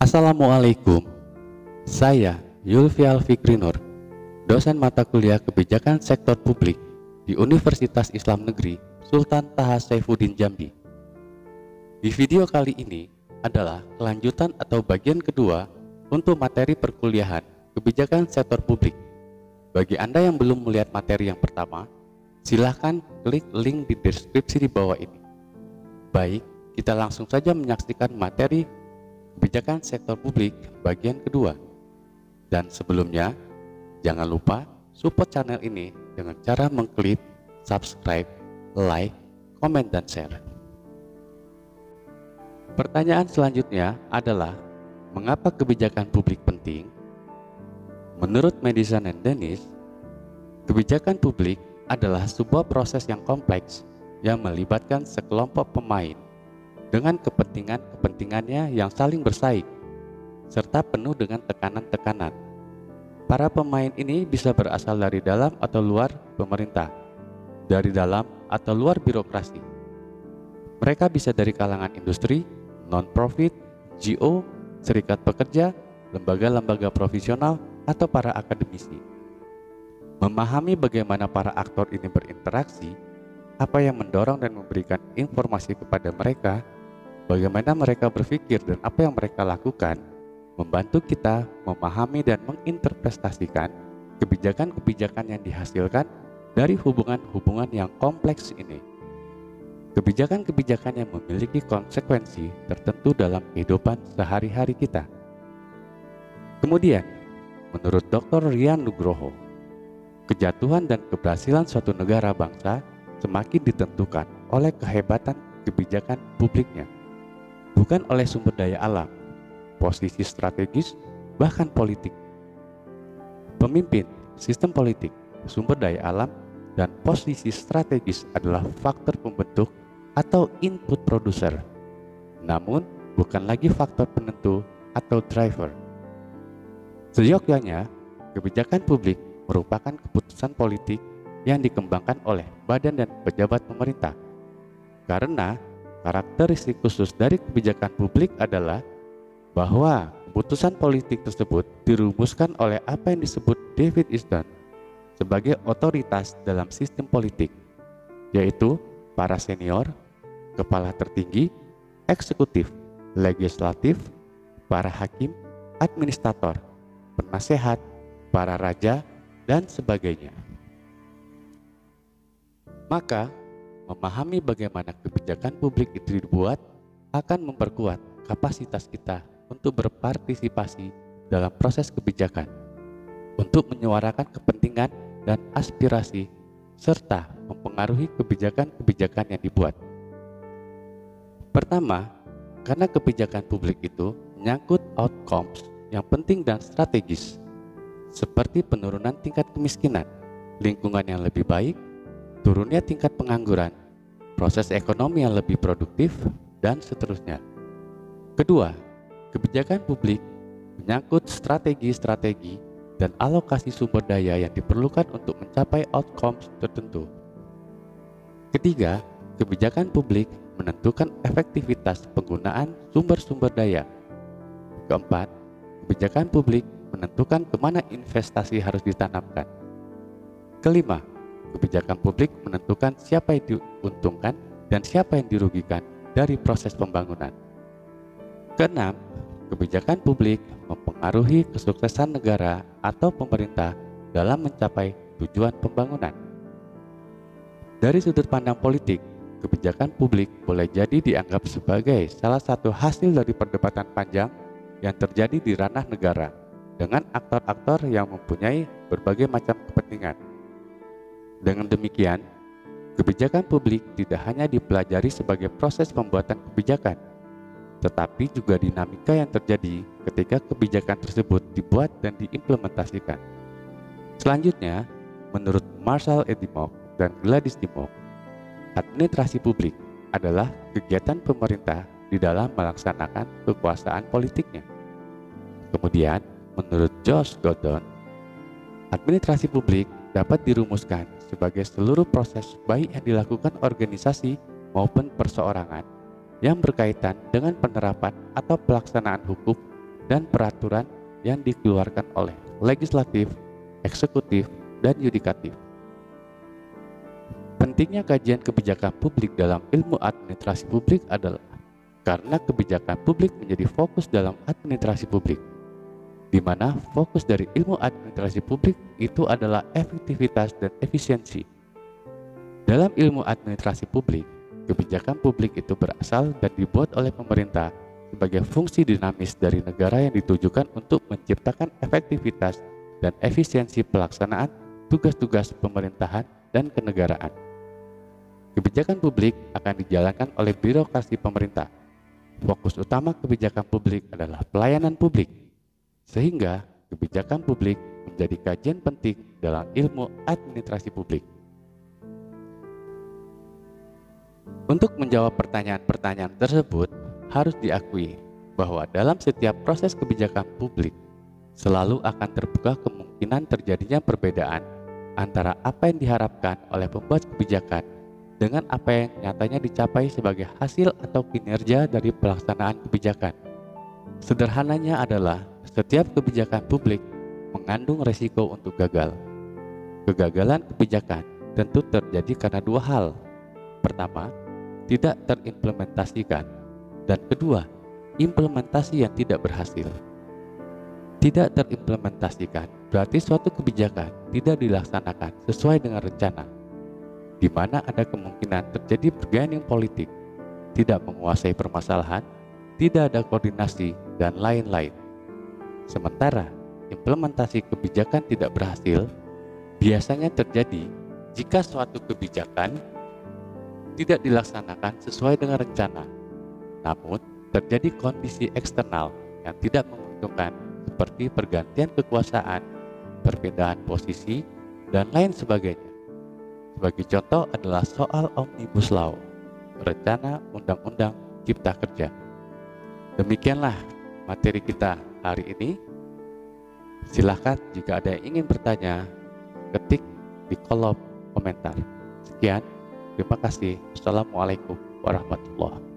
Assalamualaikum, saya Yulfial Fikri Nur, dosen mata kuliah Kebijakan Sektor Publik di Universitas Islam Negeri Sultan Taha Saifuddin Jambi. Di video kali ini adalah kelanjutan atau bagian kedua untuk materi perkuliahan Kebijakan Sektor Publik. Bagi Anda yang belum melihat materi yang pertama, silahkan klik link di deskripsi di bawah ini. Baik, kita langsung saja menyaksikan materi Kebijakan Sektor Publik bagian kedua. Dan sebelumnya, jangan lupa support channel ini dengan cara mengklik subscribe, like, komen, dan share. Pertanyaan selanjutnya adalah, mengapa kebijakan publik penting? Menurut Madison and Dennis, kebijakan publik adalah sebuah proses yang kompleks yang melibatkan sekelompok pemain dengan kepentingannya yang saling bersaing, serta penuh dengan tekanan-tekanan. Para pemain ini bisa berasal dari dalam atau luar pemerintah, dari dalam atau luar birokrasi. Mereka bisa dari kalangan industri, non-profit, NGO, serikat pekerja, lembaga-lembaga profesional, atau para akademisi. Memahami bagaimana para aktor ini berinteraksi, apa yang mendorong dan memberikan informasi kepada mereka, bagaimana mereka berpikir dan apa yang mereka lakukan, membantu kita memahami dan menginterpretasikan kebijakan-kebijakan yang dihasilkan dari hubungan-hubungan yang kompleks ini. Kebijakan-kebijakan yang memiliki konsekuensi tertentu dalam kehidupan sehari-hari kita. Kemudian, menurut Dr. Rian Nugroho, kejatuhan dan keberhasilan suatu negara bangsa semakin ditentukan oleh kehebatan kebijakan publiknya, bukan oleh sumber daya alam, posisi strategis, bahkan politik. Pemimpin, sistem politik, sumber daya alam, dan posisi strategis adalah faktor pembentuk atau input producer, namun bukan lagi faktor penentu atau driver. Seyogyanya, kebijakan publik merupakan keputusan politik yang dikembangkan oleh badan dan pejabat pemerintah. Karena karakteristik khusus dari kebijakan publik adalah bahwa keputusan politik tersebut dirumuskan oleh apa yang disebut David Easton sebagai otoritas dalam sistem politik, yaitu para senior, kepala tertinggi, eksekutif, legislatif, para hakim, administrator, penasehat, para raja, dan sebagainya. Maka, memahami bagaimana kebijakan publik itu dibuat akan memperkuat kapasitas kita untuk berpartisipasi dalam proses kebijakan, untuk menyuarakan kepentingan dan aspirasi, serta mempengaruhi kebijakan-kebijakan yang dibuat. Pertama, karena kebijakan publik itu menyangkut outcomes yang penting dan strategis, seperti penurunan tingkat kemiskinan, lingkungan yang lebih baik, turunnya tingkat pengangguran, proses ekonomi yang lebih produktif, dan seterusnya. Kedua, kebijakan publik menyangkut strategi-strategi dan alokasi sumber daya yang diperlukan untuk mencapai outcomes tertentu. Ketiga, kebijakan publik menentukan efektivitas penggunaan sumber-sumber daya. Keempat, kebijakan publik menentukan kemana investasi harus ditanamkan. Kelima, kebijakan publik menentukan siapa yang diuntungkan dan siapa yang dirugikan dari proses pembangunan. Keenam, kebijakan publik mempengaruhi kesuksesan negara atau pemerintah dalam mencapai tujuan pembangunan. Dari sudut pandang politik, kebijakan publik boleh jadi dianggap sebagai salah satu hasil dari perdebatan panjang yang terjadi di ranah negara dengan aktor-aktor yang mempunyai berbagai macam kepentingan. Dengan demikian, kebijakan publik tidak hanya dipelajari sebagai proses pembuatan kebijakan, tetapi juga dinamika yang terjadi ketika kebijakan tersebut dibuat dan diimplementasikan. Selanjutnya, menurut Marshall E. Dimmock dan Gladys Dimmock, administrasi publik adalah kegiatan pemerintah di dalam melaksanakan kekuasaan politiknya. Kemudian, menurut Josh Gordon, administrasi publik dapat dirumuskan sebagai seluruh proses baik yang dilakukan organisasi maupun perseorangan yang berkaitan dengan penerapan atau pelaksanaan hukum dan peraturan yang dikeluarkan oleh legislatif, eksekutif, dan yudikatif. Pentingnya kajian kebijakan publik dalam ilmu administrasi publik adalah karena kebijakan publik menjadi fokus dalam administrasi publik, di mana fokus dari ilmu administrasi publik itu adalah efektivitas dan efisiensi. Dalam ilmu administrasi publik, kebijakan publik itu berasal dan dibuat oleh pemerintah sebagai fungsi dinamis dari negara yang ditujukan untuk menciptakan efektivitas dan efisiensi pelaksanaan tugas-tugas pemerintahan dan kenegaraan. Kebijakan publik akan dijalankan oleh birokrasi pemerintah. Fokus utama kebijakan publik adalah pelayanan publik, sehingga kebijakan publik menjadi kajian penting dalam ilmu administrasi publik. Untuk menjawab pertanyaan-pertanyaan tersebut, harus diakui bahwa dalam setiap proses kebijakan publik selalu akan terbuka kemungkinan terjadinya perbedaan antara apa yang diharapkan oleh pembuat kebijakan dengan apa yang nyatanya dicapai sebagai hasil atau kinerja dari pelaksanaan kebijakan. Sederhananya adalah setiap kebijakan publik mengandung resiko untuk gagal. Kegagalan kebijakan tentu terjadi karena dua hal. Pertama, tidak terimplementasikan, dan kedua, implementasi yang tidak berhasil. Tidak terimplementasikan berarti suatu kebijakan tidak dilaksanakan sesuai dengan rencana, di mana ada kemungkinan terjadi bargaining politik, tidak menguasai permasalahan, tidak ada koordinasi, dan lain-lain. Sementara implementasi kebijakan tidak berhasil biasanya terjadi jika suatu kebijakan tidak dilaksanakan sesuai dengan rencana, namun terjadi kondisi eksternal yang tidak menguntungkan seperti pergantian kekuasaan, perpindahan posisi, dan lain sebagainya. Sebagai contoh adalah soal Omnibus Law, rencana Undang-Undang Cipta Kerja. Demikianlah materi kita hari ini. Silahkan jika ada yang ingin bertanya, ketik di kolom komentar. Sekian, terima kasih. Assalamualaikum warahmatullahi wabarakatuh.